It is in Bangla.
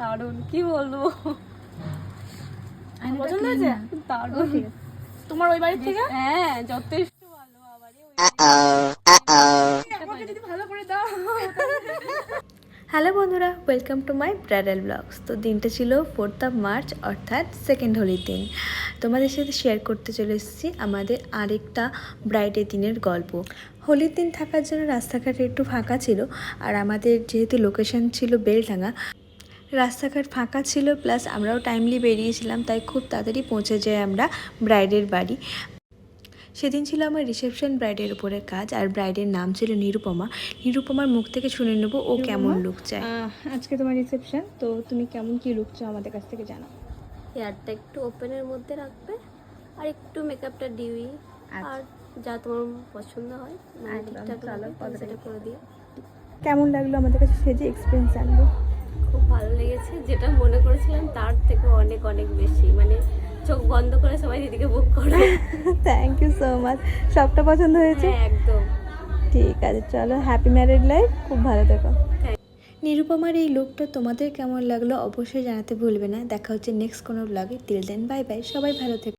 দারুণ, কি বলবো, পছন্দ হয়েছে? দারুণ। তোমার ওই বাড়ির থেকে? হ্যাঁ, যথেষ্ট ভালো। আবারই আমাকে যদি ভালো করে দাও। হ্যালো বন্ধুরা, welcome to my bridal blogs. তো দিনটা ছিল 4th মার্চ, অর্থাৎ সেকেন্ড হোলির দিন। তোমাদের সাথে শেয়ার করতে চলে এসেছি আমাদের আরেকটা ব্রাইডের দিনের গল্প। হোলির দিন থাকার জন্য রাস্তাঘাট একটু ফাঁকা ছিল, আর আমাদের যেহেতু লোকেশন ছিল বেলডাঙ্গা, রাস্তাঘাট ফাঁকা ছিল, প্লাস আমরাও টাইমলি বেরিয়েছিলাম, তাই খুব তাড়াতাড়ি পৌঁছে যাই আমরা ব্রাইডের বাড়ি। সেদিন ছিল আমার রিসেপশন ব্রাইডের উপরে কাজ, আর ব্রাইডের নাম ছিল নিরুপমা। নিরুপমার মুখ থেকে শুনে নেবো ও কেমন লুক চায়। আজকে তোমার রিসেপশন, তো তুমি কেমন কি লুক চাও আমাদের কাছ থেকে জানাও। হেয়ারটা একটু ওপেনের মধ্যে রাখবে, আর একটু মেকআপটা ডিউই, আচ্ছা। আর যা তোমার পছন্দ হয় মানে একদম, ঠিকঠাক চলো, লাগবে কতটা সেটা করে দিও। কেমন লাগলো আমাদের কাছে সেজে, এক্সপিরিয়েন্স জানবো। খুব ভালো লেগেছে, যেটা মনে করেছিলাম তার থেকে অনেক অনেক বেশি, মানে চোখ বন্ধ করে সবাই দিদিকে বুক করে। Thank you so much. সবটা পছন্দ হয়েছে? হ্যাঁ, একদম। ঠিক আছে, চলো, হ্যাপি ম্যারিড লাইফ, খুব ভালো থেকো। নিরুপমার এই লুকটা তোমাদের কেমন লাগলো অবশ্যই জানাতে ভুলবে না। দেখা হচ্ছে নেক্সট কোনো ব্লগে। টিল দেন বাই বাই, সবাই ভালো থেকো।